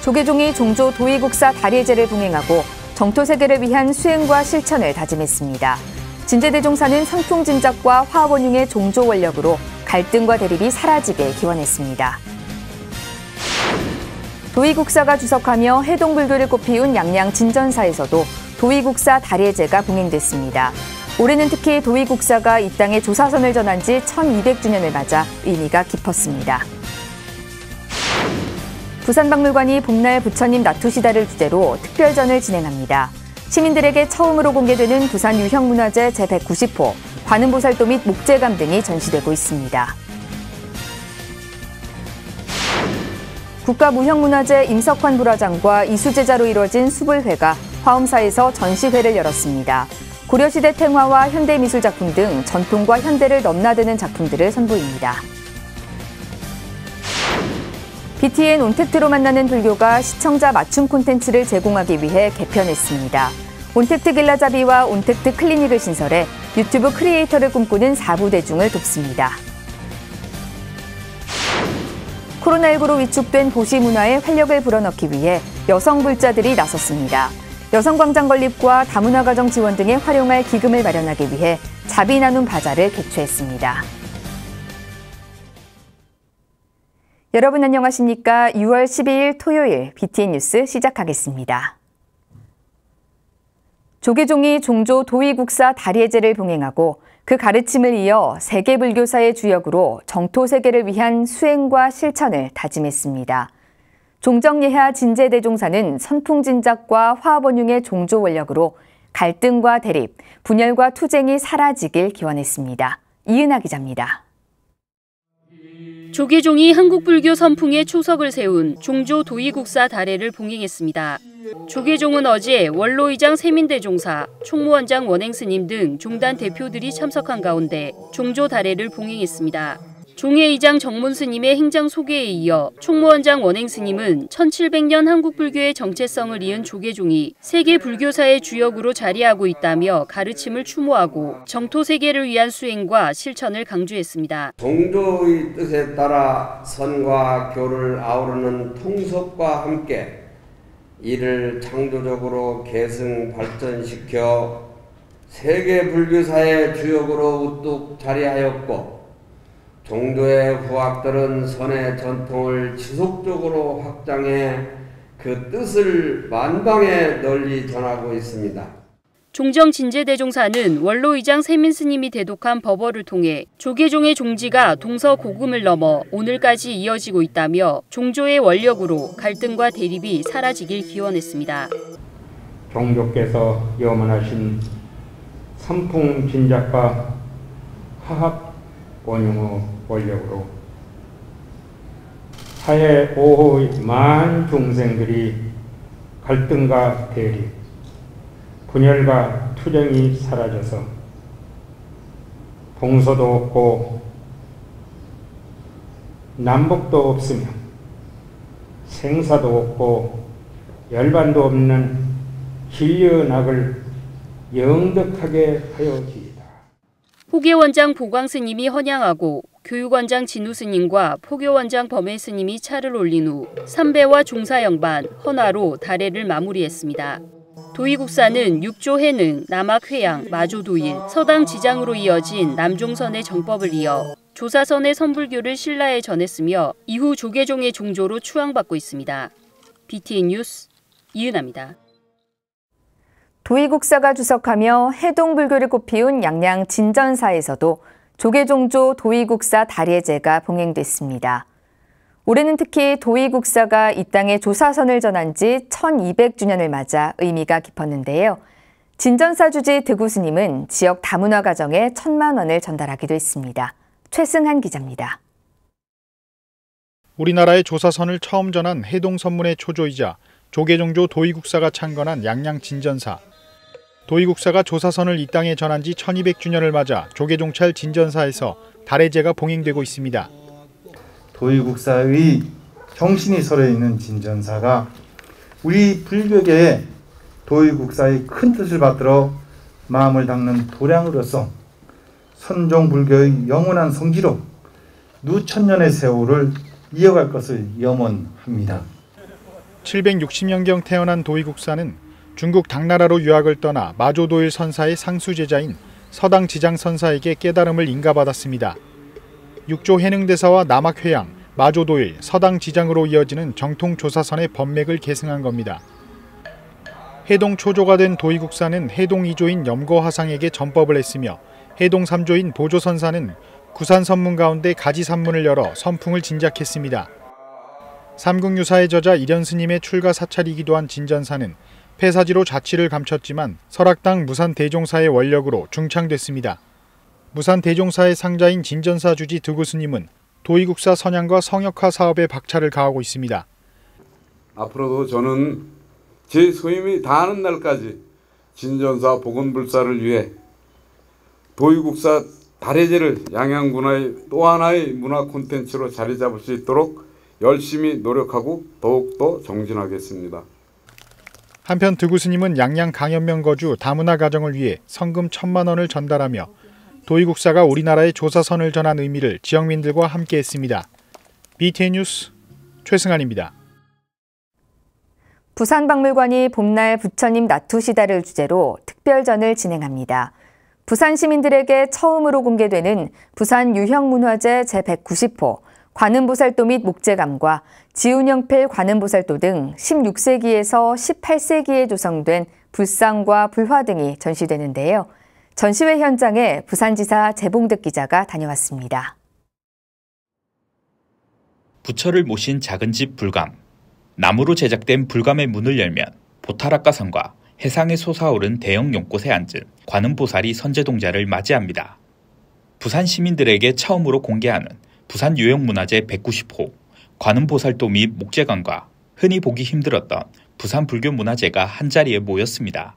조계종이 종조 도의국사 다리제를 봉행하고 정토 세계를 위한 수행과 실천을 다짐했습니다. 진제대종사는 선풍진작과 화원융의 종조 원력으로 갈등과 대립이 사라지게 기원했습니다. 도의국사가 주석하며 해동불교를 꽃피운 양양 진전사에서도 도의국사 다리제가 봉행됐습니다. 올해는 특히 도의국사가 이 땅에 조사선을 전한 지 1200주년을 맞아 의미가 깊었습니다. 부산박물관이 봄날 부처님 나투시다를 주제로 특별전을 진행합니다. 시민들에게 처음으로 공개되는 부산 유형문화재 제190호, 관음보살도 및 목재감 등이 전시되고 있습니다. 국가무형문화재 임석환 불화장과 이수제자로 이뤄진 수불회가 화엄사에서 전시회를 열었습니다. 고려시대 탱화와 현대미술작품 등 전통과 현대를 넘나드는 작품들을 선보입니다. BTN 온택트로 만나는 불교가 시청자 맞춤 콘텐츠를 제공하기 위해 개편했습니다. 온택트 길라잡이와 온택트 클리닉을 신설해 유튜브 크리에이터를 꿈꾸는 4부 대중을 돕습니다. 코로나19로 위축된 도시 문화에 활력을 불어넣기 위해 여성 불자들이 나섰습니다. 여성광장 건립과 다문화가정 지원 등에 활용할 기금을 마련하기 위해 자비 나눔 바자를 개최했습니다. 여러분 안녕하십니까? 6월 12일 토요일 BTN 뉴스 시작하겠습니다. 조계종이 종조 도의국사 다리제를 봉행하고 그 가르침을 이어 세계 불교사의 주역으로 정토 세계를 위한 수행과 실천을 다짐했습니다. 종정예하 진제대종사는 선풍진작과 화원융의 종조 원력으로 갈등과 대립, 분열과 투쟁이 사라지길 기원했습니다. 이은하 기자입니다. 조계종이 한국불교 선풍의 초석을 세운 종조 도의국사 다례를 봉행했습니다. 조계종은 어제 원로의장 세민대종사, 총무원장 원행스님 등 종단 대표들이 참석한 가운데 종조 다례를 봉행했습니다. 종회의장 정문스님의 행장 소개에 이어 총무원장 원행스님은 1700년 한국불교의 정체성을 이은 조계종이 세계 불교사의 주역으로 자리하고 있다며 가르침을 추모하고 정토 세계를 위한 수행과 실천을 강조했습니다. 종조의 뜻에 따라 선과 교를 아우르는 통속과 함께 이를 창조적으로 계승 발전시켜 세계 불교사의 주역으로 우뚝 자리하였고 종조의 후학들은 선의 전통을 지속적으로 확장해 그 뜻을 만방에 널리 전하고 있습니다. 종정 진제대종사는 원로의장 세민스님이 대독한 법어를 통해 조계종의 종지가 동서고금을 넘어 오늘까지 이어지고 있다며 종조의 원력으로 갈등과 대립이 사라지길 기원했습니다. 종조께서 염원하신 선풍진작과 화합 원융의 원력으로 사해 5호의 만 중생들이 갈등과 대립, 분열과 투쟁이 사라져서 동서도 없고 남북도 없으며 생사도 없고 열반도 없는 진려낙을 영덕하게 하여지이다. 포계원장 보광스님이 헌양하고 교육원장 진우스님과 포교원장 범해스님이 차를 올린 후 삼배와 종사영반, 헌화로 다례를 마무리했습니다. 도의국사는 육조 해능, 남악 회양, 마조 도인, 서당 지장으로 이어진 남종선의 정법을 이어 조사선의 선불교를 신라에 전했으며 이후 조계종의 종조로 추앙받고 있습니다. BTN 뉴스 이은하입니다. 도의국사가 주석하며 해동불교를 꽃피운 양양 진전사에서도 조계종조 도의국사 다리제가 봉행됐습니다. 올해는 특히 도의국사가 이 땅에 조사선을 전한 지 1200주년을 맞아 의미가 깊었는데요. 진전사 주지 득우스님은 지역 다문화 가정에 1000만 원을 전달하기도 했습니다. 최승한 기자입니다. 우리나라의 조사선을 처음 전한 해동선문의 초조이자 조계종조 도의국사가 창건한 양양 진전사. 도의국사가 조사선을 이 땅에 전한 지 1200주년을 맞아 조계종찰 진전사에서 다례제가 봉행되고 있습니다. 도의국사의 정신이 서려있는 진전사가 우리 불교계에 도의국사의 큰 뜻을 받들어 마음을 닦는 도량으로서 선종불교의 영원한 성지로 누천년의 세월을 이어갈 것을 염원합니다. 760년경 태어난 도의국사는 중국 당나라로 유학을 떠나 마조도일 선사의 상수제자인 서당 지장 선사에게 깨달음을 인가받았습니다. 육조 해능대사와 남학회양, 마조도일, 서당 지장으로 이어지는 정통 조사선의 법맥을 계승한 겁니다. 해동 초조가 된 도의국사는 해동 2조인 염거화상에게 전법을 했으며 해동 3조인 보조선사는 구산 선문 가운데 가지 산문을 열어 선풍을 진작했습니다. 삼국유사의 저자 일현스님의 출가 사찰이기도 한 진전사는 폐사지로 자취를 감췄지만 설악당 무산대종사의 원력으로 중창됐습니다. 무산대종사의 상자인 진전사 주지 드구스님은 도의국사 선양과 성역화 사업에 박차를 가하고 있습니다. 앞으로도 저는 제 소임이 다하는 날까지 진전사 복원불사를 위해 도의국사 다례제를 양양문화의 또 하나의 문화 콘텐츠로 자리 잡을 수 있도록 열심히 노력하고 더욱더 정진하겠습니다. 한편 드구스님은 양양 강연면 거주 다문화 가정을 위해 성금 1,000만 원을 전달하며 도의국사가 우리나라의 조사선을 전한 의미를 지역민들과 함께했습니다. BTN 뉴스 최승환입니다. 부산박물관이 봄날 부처님 나투시다를 주제로 특별전을 진행합니다. 부산 시민들에게 처음으로 공개되는 부산 유형문화재 제190호, 관음보살도 및 목재감과 지운영필 관음보살도 등 16세기에서 18세기에 조성된 불상과 불화 등이 전시되는데요. 전시회 현장에 부산지사 재봉득 기자가 다녀왔습니다. 부처를 모신 작은 집 불감. 나무로 제작된 불감의 문을 열면 보타락가산과 해상에 솟아오른 대형 용꽃에 앉은 관음보살이 선제동자를 맞이합니다. 부산 시민들에게 처음으로 공개하는 부산 유형문화재 190호, 관음보살도 및 목재관과 흔히 보기 힘들었던 부산 불교 문화재가 한자리에 모였습니다.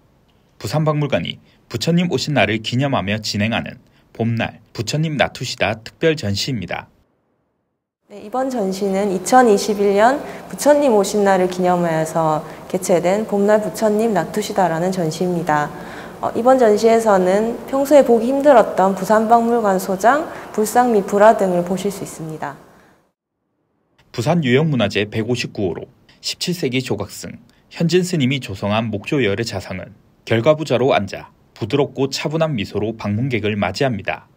부산박물관이 부처님 오신 날을 기념하며 진행하는 봄날 부처님 나투시다 특별 전시입니다. 네, 이번 전시는 2021년 부처님 오신 날을 기념하여서 개최된 봄날 부처님 나투시다라는 전시입니다. 이번 전시에서는 평소에 보기 힘들었던 부산박물관 소장, 불상 및 불화 등을 보실 수 있습니다. 부산 유형문화재 159호로 17세기 조각승 현진 스님이 조성한 목조열의 자상은 결과부자로 앉아 부드럽고 차분한 미소로 방문객을 맞이합니다.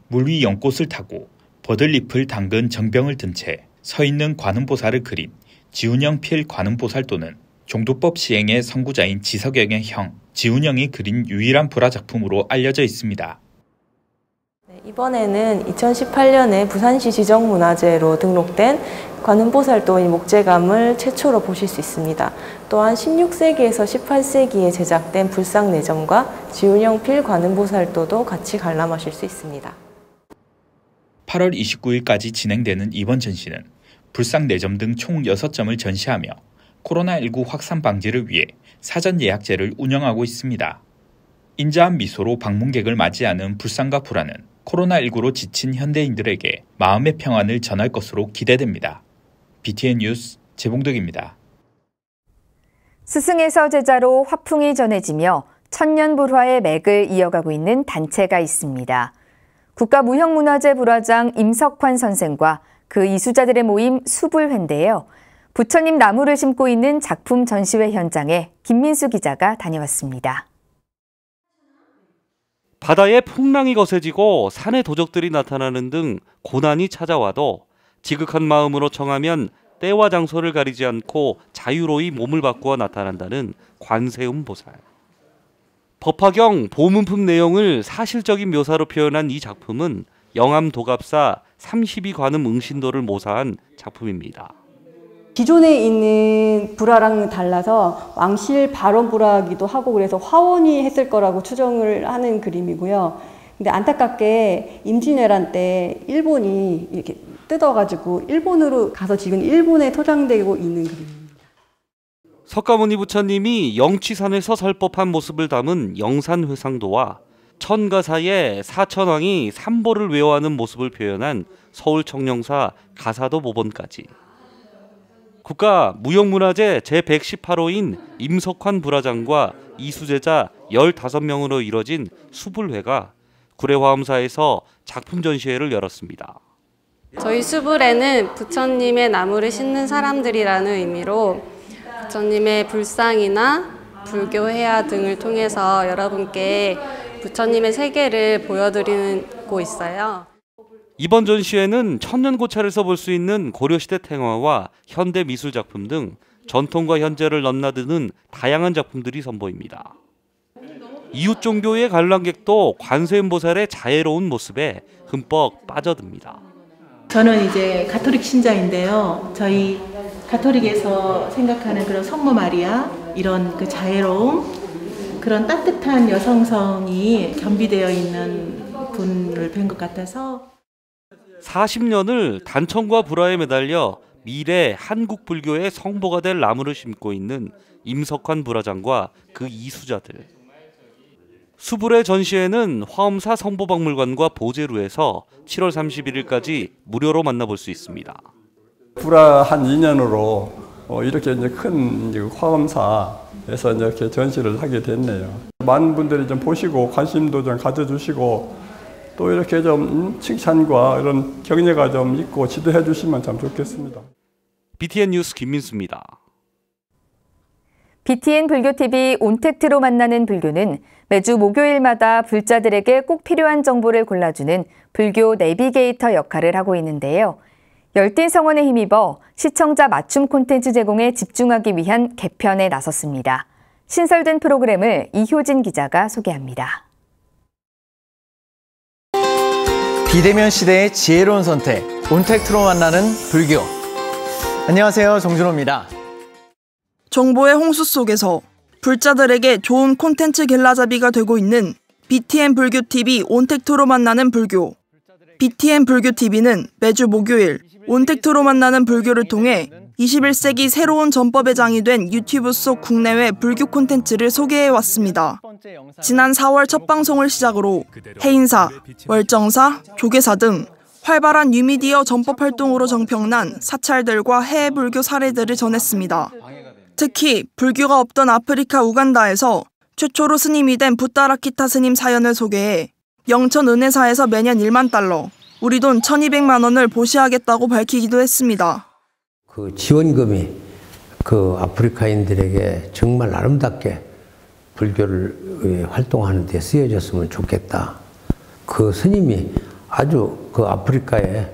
물 위 연꽃을 타고 버들잎을 담근 정병을 든 채 서 있는 관음보살을 그린 지운영 필 관음보살도는 종도법 시행의 선구자인 지석영의 형 지운영이 그린 유일한 불화 작품으로 알려져 있습니다. 네, 이번에는 2018년에 부산시 지정문화재로 등록된 관음보살도의 목재감을 최초로 보실 수 있습니다. 또한 16세기에서 18세기에 제작된 불상 4점과 지운영 필 관음보살도도 같이 관람하실 수 있습니다. 8월 29일까지 진행되는 이번 전시는 불상 4점 등 총 6점을 전시하며 코로나19 확산 방지를 위해 사전 예약제를 운영하고 있습니다. 인자한 미소로 방문객을 맞이하는 불상과 불화는 코로나19로 지친 현대인들에게 마음의 평안을 전할 것으로 기대됩니다. BTN 뉴스 재봉득입니다. 스승에서 제자로 화풍이 전해지며 천년불화의 맥을 이어가고 있는 단체가 있습니다. 국가무형문화재 불화장 임석환 선생과 그 이수자들의 모임 수불회인데요. 부처님 나무를 심고 있는 작품 전시회 현장에 김민수 기자가 다녀왔습니다. 바다에 풍랑이 거세지고 산에 도적들이 나타나는 등 고난이 찾아와도 지극한 마음으로 청하면 때와 장소를 가리지 않고 자유로이 몸을 바꾸어 나타난다는 관세음보살. 법화경 보문품 내용을 사실적인 묘사로 표현한 이 작품은 영암 도갑사 32관음 응신도를 모사한 작품입니다. 기존에 있는 불화랑은 달라서 왕실 발원 불화기도 하고 그래서 화원이 했을 거라고 추정을 하는 그림이고요. 근데 안타깝게 임진왜란 때 일본이 이렇게 뜯어가지고 일본으로 가서 지금 일본에 토장되고 있는 그림입니다. 석가모니 부처님이 영취산에서 설법한 모습을 담은 영산회상도와 천가사의 사천왕이 삼보를 외워하는 모습을 표현한 서울청령사 가사도 모본까지 국가무형문화재 제118호인 임석환 불화장과 이수제자 15명으로 이뤄진 수불회가 구례화엄사에서 작품 전시회를 열었습니다. 저희 수불회는 부처님의 나무를 심는 사람들이라는 의미로 부처님의 불상이나 불교 회화 등을 통해서 여러분께 부처님의 세계를 보여드리고 있어요. 이번 전시회는 천년고찰에서 볼 수 있는 고려시대 탱화와 현대 미술 작품 등 전통과 현재를 넘나드는 다양한 작품들이 선보입니다. 이웃 종교의 관람객도 관세음보살의 자애로운 모습에 흠뻑 빠져듭니다. 저는 이제 가톨릭 신자인데요. 저희 가톨릭에서 생각하는 그런 성모 마리아, 이런 그 자애로움, 그런 따뜻한 여성성이 겸비되어 있는 분을 뵌 것 같아서 40년을 단청과 불화에 매달려 미래 한국 불교의 성보가 될 나무를 심고 있는 임석환 불화장과 그 이수자들. 수불의 전시회는 화엄사 성보박물관과 보제루에서 7월 31일까지 무료로 만나볼 수 있습니다. 불화 한 2년으로 이렇게 이제 큰 화엄사에서 이렇게 전시를 하게 됐네요. 많은 분들이 좀 보시고 관심도 좀 가져주시고 또 이렇게 좀 칭찬과 이런 격려가 좀 있고 지도해 주시면 참 좋겠습니다. BTN 뉴스 김민수입니다. BTN 불교TV 온택트로 만나는 불교는 매주 목요일마다 불자들에게 꼭 필요한 정보를 골라주는 불교 내비게이터 역할을 하고 있는데요. 열띤 성원에 힘입어 시청자 맞춤 콘텐츠 제공에 집중하기 위한 개편에 나섰습니다. 신설된 프로그램을 이효진 기자가 소개합니다. 비대면 시대의 지혜로운 선택, 온택트로 만나는 불교. 안녕하세요, 정준호입니다. 정보의 홍수 속에서 불자들에게 좋은 콘텐츠 길라잡이가 되고 있는 BTN 불교TV 온택트로 만나는 불교. BTN 불교TV는 매주 목요일 온택트로 만나는 불교를 통해 21세기 새로운 전법의 장이 된 유튜브 속 국내외 불교 콘텐츠를 소개해왔습니다. 지난 4월 첫 방송을 시작으로 해인사, 월정사, 조계사 등 활발한 뉴미디어 전법 활동으로 정평난 사찰들과 해외 불교 사례들을 전했습니다. 특히 불교가 없던 아프리카 우간다에서 최초로 스님이 된 부타라키타 스님 사연을 소개해 영천 은혜사에서 매년 1만 달러, 우리 돈 1,200만 원을 보시하겠다고 밝히기도 했습니다. 그 지원금이 그 아프리카인들에게 정말 아름답게 불교를 활동하는 데 쓰여졌으면 좋겠다. 그 스님이 아주 그 아프리카에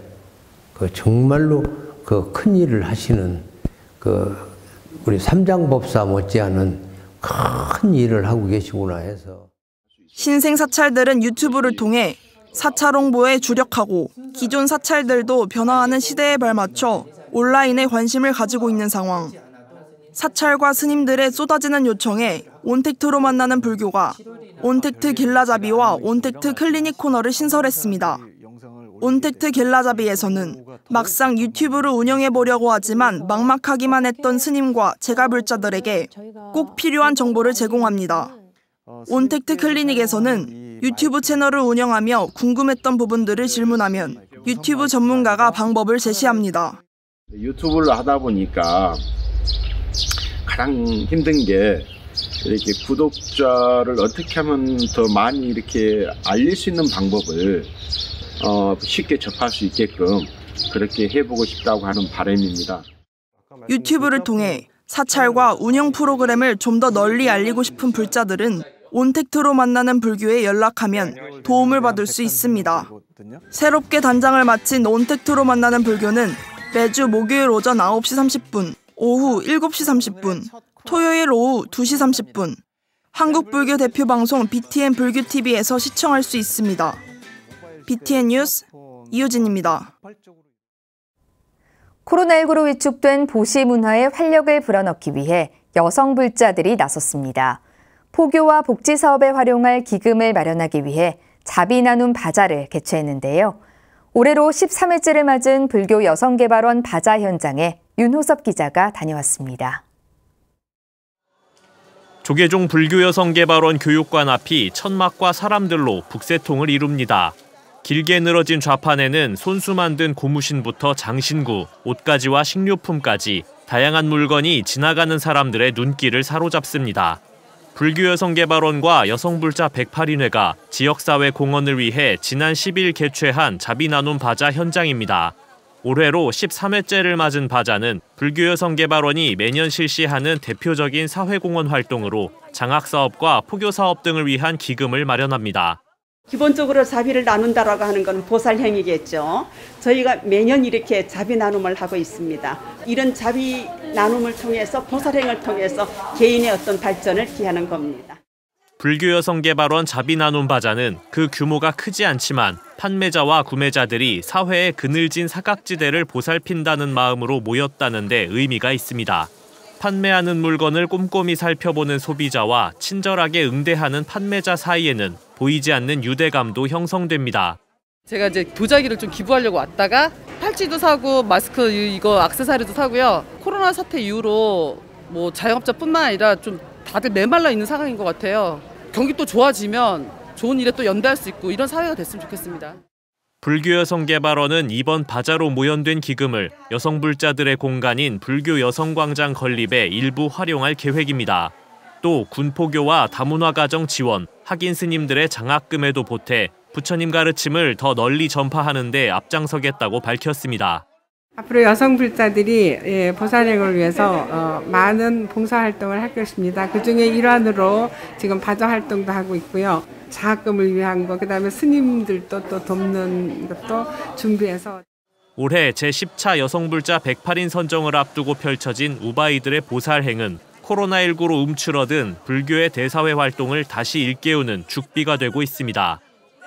그 정말로 그 큰 일을 하시는 그 우리 삼장법사 못지않은 큰 일을 하고 계시구나 해서. 신생 사찰들은 유튜브를 통해 사찰 홍보에 주력하고 기존 사찰들도 변화하는 시대에 발맞춰 온라인에 관심을 가지고 있는 상황. 사찰과 스님들의 쏟아지는 요청에 온택트로 만나는 불교가 온택트 길라잡이와 온택트 클리닉 코너를 신설했습니다. 온택트 길라잡이에서는 막상 유튜브를 운영해보려고 하지만 막막하기만 했던 스님과 제가불자들에게 꼭 필요한 정보를 제공합니다. 온택트 클리닉에서는 유튜브 채널을 운영하며 궁금했던 부분들을 질문하면 유튜브 전문가가 방법을 제시합니다. 유튜브를 하다 보니까 가장 힘든 게 이렇게 구독자를 어떻게 하면 더 많이 이렇게 알릴 수 있는 방법을 쉽게 접할 수 있게끔 그렇게 해보고 싶다고 하는 바람입니다. 유튜브를 통해 사찰과 운영 프로그램을 좀 더 널리 알리고 싶은 불자들은 온택트로 만나는 불교에 연락하면 도움을 받을 수 있습니다. 새롭게 단장을 마친 온택트로 만나는 불교는 매주 목요일 오전 9시 30분, 오후 7시 30분, 토요일 오후 2시 30분, 한국불교 대표 방송 BTN 불교TV에서 시청할 수 있습니다. BTN 뉴스 이효진입니다. 코로나19로 위축된 보시 문화에 활력을 불어넣기 위해 여성 불자들이 나섰습니다. 포교와 복지 사업에 활용할 기금을 마련하기 위해 자비 나눔 바자를 개최했는데요. 올해로 13회째를 맞은 불교 여성개발원 바자 현장에 윤호섭 기자가 다녀왔습니다. 조계종 불교여성개발원 교육관 앞이 천막과 사람들로 북새통을 이룹니다. 길게 늘어진 좌판에는 손수 만든 고무신부터 장신구, 옷가지와 식료품까지 다양한 물건이 지나가는 사람들의 눈길을 사로잡습니다. 불교여성개발원과 여성불자 108인회가 지역사회 공헌을 위해 지난 10일 개최한 자비나눔 바자 현장입니다. 올해로 13회째를 맞은 바자는 불교여성개발원이 매년 실시하는 대표적인 사회공헌 활동으로 장학사업과 포교사업 등을 위한 기금을 마련합니다. 기본적으로 자비를 나눈다라고 하는 건 보살행위겠죠. 저희가 매년 이렇게 자비 나눔을 하고 있습니다. 이런 자비 나눔을 통해서 보살행을 통해서 개인의 어떤 발전을 기하는 겁니다. 불교여성개발원 자비나눔 바자는 그 규모가 크지 않지만 판매자와 구매자들이 사회의 그늘진 사각지대를 보살핀다는 마음으로 모였다는 데 의미가 있습니다. 판매하는 물건을 꼼꼼히 살펴보는 소비자와 친절하게 응대하는 판매자 사이에는 보이지 않는 유대감도 형성됩니다. 제가 이제 도자기를 좀 기부하려고 왔다가 팔찌도 사고 마스크 이거 액세서리도 사고요. 코로나 사태 이후로 뭐 자영업자뿐만 아니라 좀 다들 메말라 있는 상황인 것 같아요. 경기 또 좋아지면 좋은 일에 또 연대할 수 있고 이런 사회가 됐으면 좋겠습니다. 불교여성개발원은 이번 바자로 모연된 기금을 여성불자들의 공간인 불교여성광장 건립에 일부 활용할 계획입니다. 또 군포교와 다문화가정 지원, 학인 스님들의 장학금에도 보태 부처님 가르침을 더 널리 전파하는 데 앞장서겠다고 밝혔습니다. 앞으로 여성불자들이 보살행을 위해서 많은 봉사활동을 할 것입니다. 그중에 일환으로 지금 바자활동도 하고 있고요. 장학금을 위한 거, 그다음에 스님들도 또 돕는 것도 준비해서. 올해 제10차 여성불자 108인 선정을 앞두고 펼쳐진 우바이들의 보살행은 코로나19로 움츠러든 불교의 대사회 활동을 다시 일깨우는 죽비가 되고 있습니다.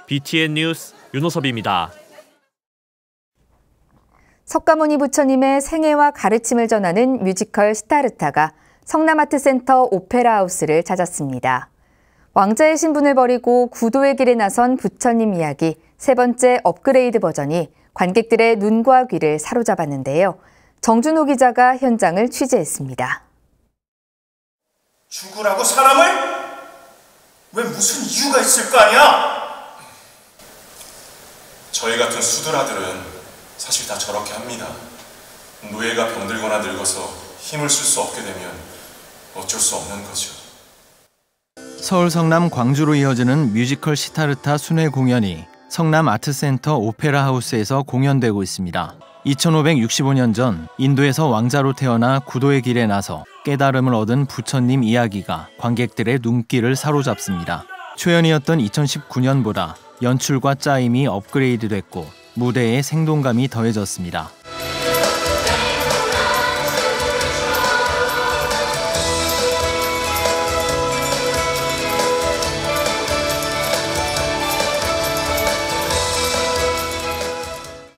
BTN 뉴스 윤호섭입니다. 석가모니 부처님의 생애와 가르침을 전하는 뮤지컬 시타르타가 성남아트센터 오페라하우스를 찾았습니다. 왕자의 신분을 버리고 구도의 길에 나선 부처님 이야기 세 번째 업그레이드 버전이 관객들의 눈과 귀를 사로잡았는데요. 정준호 기자가 현장을 취재했습니다. 죽으라고 사람을? 왜 무슨 이유가 있을 거 아니야? 저희 같은 수들아들은 사실 다 저렇게 합니다. 노예가 병들거나 늙어서 힘을 쓸 수 없게 되면 어쩔 수 없는 거죠. 서울 성남 광주로 이어지는 뮤지컬 시타르타 순회 공연이 성남 아트센터 오페라 하우스에서 공연되고 있습니다. 2565년 전 인도에서 왕자로 태어나 구도의 길에 나서 깨달음을 얻은 부처님 이야기가 관객들의 눈길을 사로잡습니다. 초연이었던 2019년보다 연출과 짜임이 업그레이드됐고 무대에 생동감이 더해졌습니다.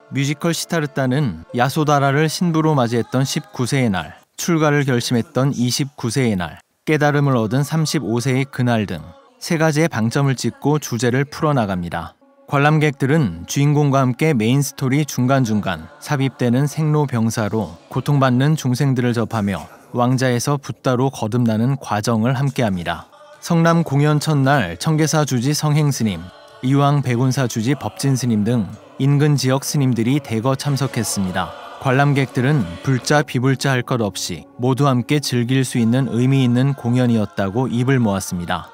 뮤지컬 시타르타는 야소다라를 신부로 맞이했던 19세의 날, 출가를 결심했던 29세의 날, 깨달음을 얻은 35세의 그날 등 세 가지의 방점을 찍고 주제를 풀어나갑니다. 관람객들은 주인공과 함께 메인 스토리 중간중간 삽입되는 생로병사로 고통받는 중생들을 접하며 왕자에서 붓다로 거듭나는 과정을 함께합니다. 성남 공연 첫날 청계사 주지 성행스님, 이왕 백운사 주지 법진스님 등 인근 지역 스님들이 대거 참석했습니다. 관람객들은 불자 비불자 할 것 없이 모두 함께 즐길 수 있는 의미 있는 공연이었다고 입을 모았습니다.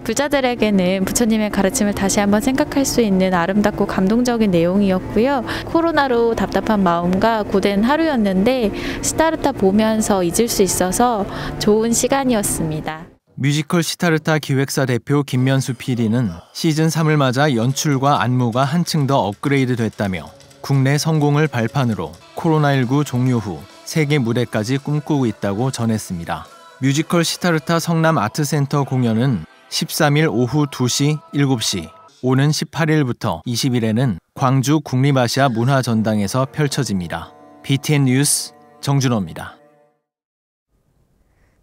불자들에게는 부처님의 가르침을 다시 한번 생각할 수 있는 아름답고 감동적인 내용이었고요. 코로나로 답답한 마음과 고된 하루였는데 시타르타 보면서 잊을 수 있어서 좋은 시간이었습니다. 뮤지컬 시타르타 기획사 대표 김면수 PD는 시즌 3을 맞아 연출과 안무가 한층 더 업그레이드 됐다며 국내 성공을 발판으로 코로나19 종료 후 세계 무대까지 꿈꾸고 있다고 전했습니다. 뮤지컬 시타르타 성남 아트센터 공연은 13일 오후 2시, 7시, 오는 18일부터 20일에는 광주 국립아시아 문화전당에서 펼쳐집니다. BTN 뉴스 정준호입니다.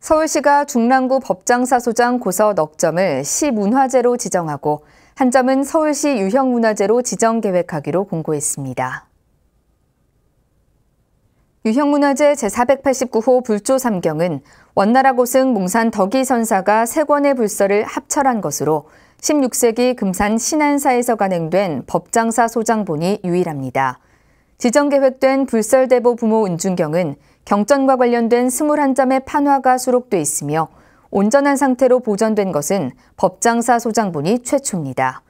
서울시가 중랑구 법장사소장 고서 넉 점을 시문화재로 지정하고 한 점은 서울시 유형문화재로 지정 계획하기로 공고했습니다. 유형문화재 제489호 불조 3경은 원나라 고승 몽산 덕이선사가 3권의 불서를 합철한 것으로 16세기 금산 신안사에서 간행된 법장사 소장본이 유일합니다. 지정 계획된 불설대보 부모 은중경은 경전과 관련된 21점의 판화가 수록돼 있으며 온전한 상태로 보존된 것은 법장사 소장본이 최초입니다.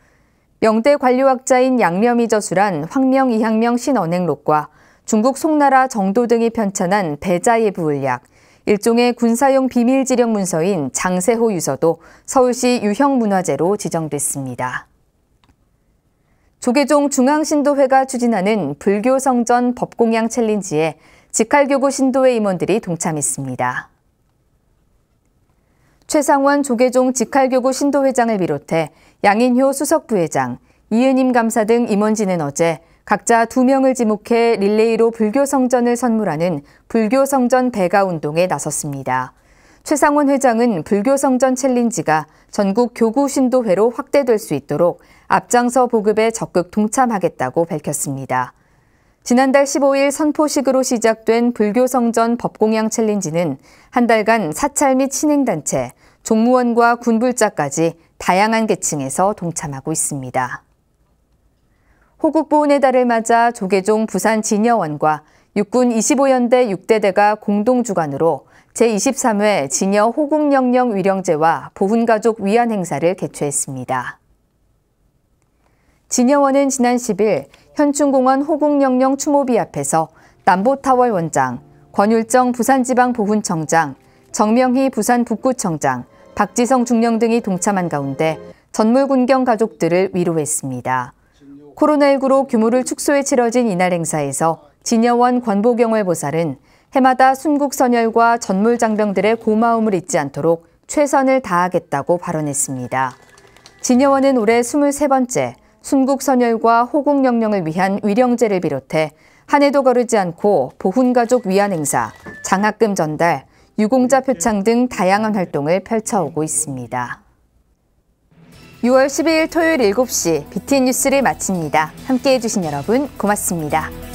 명대 관료학자인 양렴이 저술한 황명 이향명 신언행록과 중국 송나라 정도 등이 편찬한 배자예부 을약, 일종의 군사용 비밀지령 문서인 장세호 유서도 서울시 유형문화재로 지정됐습니다. 조계종 중앙신도회가 추진하는 불교 성전 법공양 챌린지에 직할교구 신도회 임원들이 동참했습니다. 최상원 조계종 직할교구 신도회장을 비롯해 양인효 수석부회장, 이은임 감사 등 임원진은 어제 각자 2명을 지목해 릴레이로 불교 성전을 선물하는 불교 성전 배가 운동에 나섰습니다. 최상원 회장은 불교 성전 챌린지가 전국 교구 신도회로 확대될 수 있도록 앞장서 보급에 적극 동참하겠다고 밝혔습니다. 지난달 15일 선포식으로 시작된 불교 성전 법공양 챌린지는 한 달간 사찰 및 신행단체, 종무원과 군불자까지 다양한 계층에서 동참하고 있습니다. 호국보훈의 달을 맞아 조계종 부산 진여원과 육군 25연대 6대대가 공동 주관으로 제23회 진여 호국영령 위령제와 보훈가족 위안 행사를 개최했습니다. 진여원은 지난 10일 현충공원 호국영령 추모비 앞에서 남보타월 원장, 권율정 부산지방보훈청장, 정명희 부산북구청장, 박지성 중령 등이 동참한 가운데 전물군경 가족들을 위로했습니다. 코로나19로 규모를 축소해 치러진 이날 행사에서 진여원 권보경월 보살은 해마다 순국선열과 전물장병들의 고마움을 잊지 않도록 최선을 다하겠다고 발언했습니다. 진여원은 올해 23번째 순국선열과 호국영령을 위한 위령제를 비롯해 한 해도 거르지 않고 보훈가족 위안 행사, 장학금 전달, 유공자 표창 등 다양한 활동을 펼쳐오고 있습니다. 6월 12일 토요일 7시 BTN 뉴스를 마칩니다. 함께해 주신 여러분 고맙습니다.